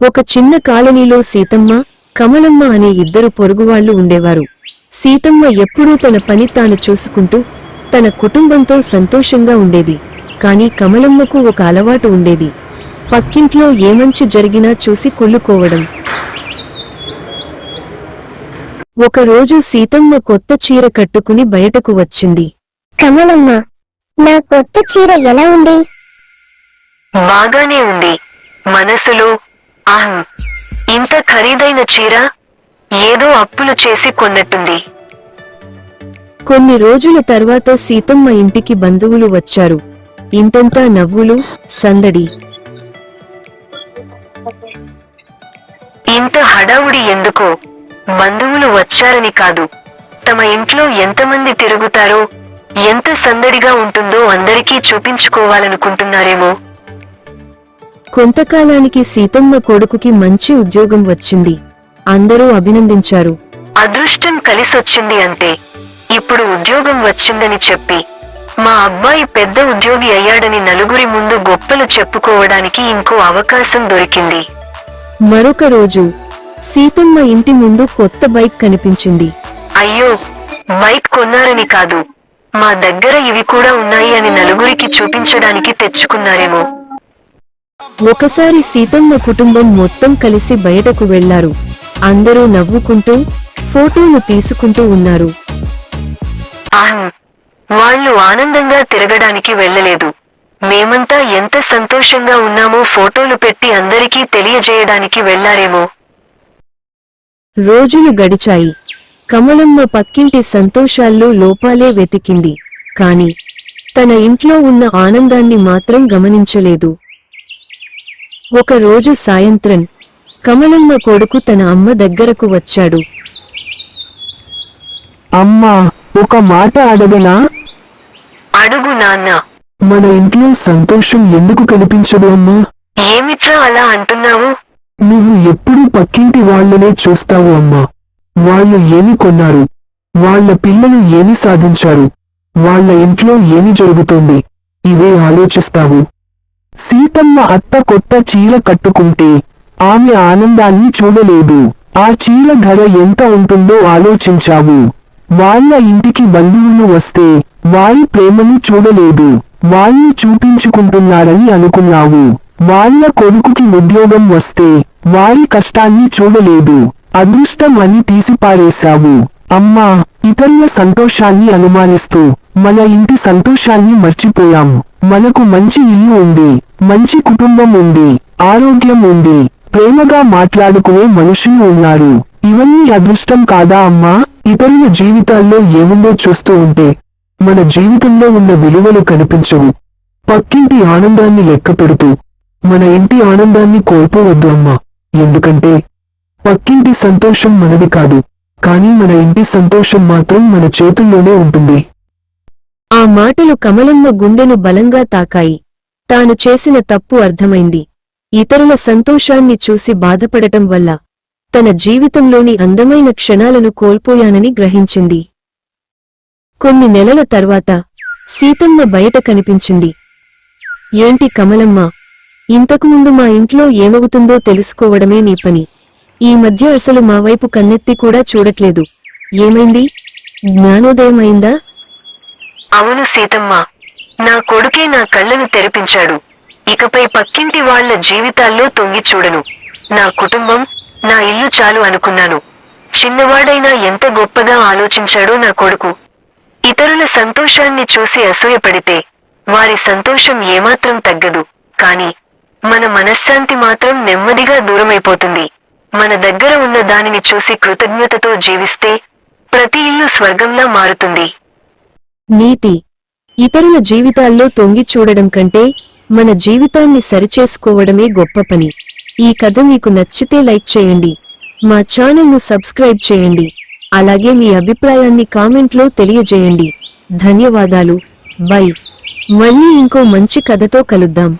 ఒక చిన్న కాలనీలో సీతమ్మ, కమలమ్మ అనే ఇద్దరు పొరుగువాళ్లు ఉండేవారు. సీతమ్మ ఎప్పుడూ తన పని తాను చూసుకుంటూ తన కుటుంబంతో సంతోషంగా ఉండేది. కాని కమలమ్మకు ఒక అలవాటు ఉండేది. పక్కింట్లో ఏ మంచి జరిగినా చూసి కుళ్ళుకోవడం. ఒకరోజు సీతమ్మ కొత్త చీర కట్టుకుని బయటకు వచ్చింది. కమలమ్మ, నా కొత్త చీర ఎలా ఉంది? బాగానే ఉంది. మనసులో అహం, ఇంత ఖరీదైన చీర ఏదో అప్పులు చేసి కొన్నట్టుంది. కొన్ని రోజుల తర్వాత సీతమ్మ ఇంటికి బంధువులు వచ్చారు. ఇంటంతా నవ్వులు, సందడి. ఇంత హడావుడి ఎందుకో? బంధువులు వచ్చారని కాదు, తమ ఇంట్లో ఎంతమంది తిరుగుతారో, ఎంత సందడిగా ఉంటుందో అందరికీ చూపించుకోవాలనుకుంటున్నారేమో. కొంతకాలానికి సీతమ్మ కొడుకుకి మంచి ఉద్యోగం వచ్చింది. అందరూ అభినందించారు. అదృష్టం కలిసొచ్చింది అంతే. ఇప్పుడు ఉద్యోగం వచ్చిందని చెప్పి మా అబ్బాయి పెద్ద ఉద్యోగి అయ్యాడని నలుగురి ముందు గొప్పలు చెప్పుకోవడానికి ఇంకో అవకాశం దొరికింది. మరొక రోజు సీతమ్మ ఇంటి ముందు కొత్త బైక్ కనిపించింది. అయ్యో, బైక్ కొన్నారని కాదు, మా దగ్గర ఇవి కూడా ఉన్నాయి అని నలుగురికి చూపించడానికి తెచ్చుకున్నారేమో. ఒకసారి సీతమ్మ కుటుంబం మొత్తం కలిసి బయటకు వెళ్లారు. అందరూ నవ్వుకుంటూ ఫోటోలు తీసుకుంటూ ఉన్నారు. ఆహ్, వాళ్ళు ఆనందంగా తిరగడానికి వెళ్ళలేదు. మేమంతా ఎంత సంతోషంగా ఉన్నామో ఫోటోలు పెట్టి అందరికీ తెలియజేయడానికి వెళ్లారేమో. రోజులు గడిచాయి. కమలమ్మ పక్కింటి సంతోషాల్లో లోపాలే వెతికింది. కాని తన ఇంట్లో ఉన్న ఆనందాన్ని మాత్రం గమనించలేదు. ఒక రోజు సాయంత్రం కమలమ్మ కొడుకు తన అమ్మ దగ్గరకు వచ్చాడు. అమ్మా, ఒక మాట అడగనా? అడుగు నాన్న. మన ఇంట్లో సంతోషం ఎందుకు కనిపించదు అమ్మా? ఏమిట్రా అలా అంటున్నావు? నువ్వు ఎప్పుడూ పక్కింటి వాళ్ళనే చూస్తావు అమ్మా. వాళ్ళు ఏమి కొన్నారు, వాళ్ళ పిల్లలు ఏమి సాధించారు, వాళ్ళ ఇంట్లో ఏమి జరుగుతోంది, ఇవే ఆలోచిస్తావు. సీతమ్మ అత్త కొత్త చీర కట్టుకుంటే ఆమె ఆనందాన్ని చూడలేదు. ఆ చీర ధర ఎంత ఉంటుందో ఆలోచించావు. వాళ్ళ ఇంటికి బంధువులు వస్తే వారి ప్రేమను చూడలేదు. వాళ్ళు చూపించుకుంటున్నారని అనుకున్నావు. వాళ్ళ కొడుకుకి ఉద్యోగం వస్తే వారి కష్టాన్ని చూడలేదు. అదృష్టం అని తీసిపారేశావు. అమ్మా, ఇతరుల సంతోషాన్ని అనుమానిస్తూ మన ఇంటి సంతోషాన్ని మర్చిపోయాం. మనకు మంచి ఇల్లు ఉంది, మంచి కుటుంబం ఉంది, ఆరోగ్యం ఉంది, ప్రేమగా మాట్లాడుకునే మనుషులు ఉన్నారు. ఇవన్నీ అదృష్టం కాదా అమ్మా? ఇతరుల జీవితాల్లో ఏముందో చూస్తూ ఉంటే మన జీవితంలో ఉన్న విలువలు కనిపించవు. పక్కింటి ఆనందాన్ని లెక్క పెడుతూ మన ఇంటి ఆనందాన్ని కోల్పోవద్దు అమ్మా. ఎందుకంటే పక్కింటి సంతోషం మనది కాదు, కానీ మన ఇంటి సంతోషం మాత్రం మన చేతుల్లోనే ఉంటుంది. ఆ మాటలు కమలమ్మ గుండెను బలంగా తాకాయి. తాను చేసిన తప్పు అర్థమైంది. ఇతరుల సంతోషాన్ని చూసి బాధపడటం వల్ల తన జీవితంలోని అందమైన క్షణాలను కోల్పోయానని గ్రహించింది. కొన్ని నెలల తర్వాత సీతమ్మ బయట కనిపించింది. ఏంటి కమలమ్మ, ఇంతకుముందు మా ఇంట్లో ఏమవుతుందో తెలుసుకోవడమే నీ పని. ఈ మధ్య అసలు మా వైపు కన్నెత్తి కూడా చూడట్లేదు. ఏమైంది? జ్ఞానోదయమైందా? అవును సీతమ్మ, నా కొడుకే నా కళ్ళను తెరిపించాడు. ఇకపై పక్కింటి వాళ్ల జీవితాల్లో తొంగి చూడను. నా కుటుంబం, నా ఇల్లు చాలు అనుకున్నాను. చిన్నవాడైనా ఎంత గొప్పగా ఆలోచించాడో నా కొడుకు. ఇతరుల సంతోషాన్ని చూసి అసూయపడితే వారి సంతోషం ఏమాత్రం తగ్గదు. కాని మన మనశ్శాంతి మాత్రం నెమ్మదిగా దూరమైపోతుంది. మన దగ్గర ఉన్న దానిని చూసి కృతజ్ఞతతో జీవిస్తే ప్రతి ఇల్లు స్వర్గంలా మారుతుంది. నీతి: ఇతరుల జీవితాల్లో తొంగి చూడడం కంటే మన జీవితాన్ని సరిచేసుకోవడమే గొప్ప పని. ఈ కథ మీకు నచ్చితే లైక్ చేయండి, మా ఛానల్ను సబ్స్క్రైబ్ చేయండి, అలాగే మీ అభిప్రాయాన్ని కామెంట్లో తెలియజేయండి. ధన్యవాదాలు. బై. మళ్ళీ ఇంకో మంచి కథతో కలుద్దాం.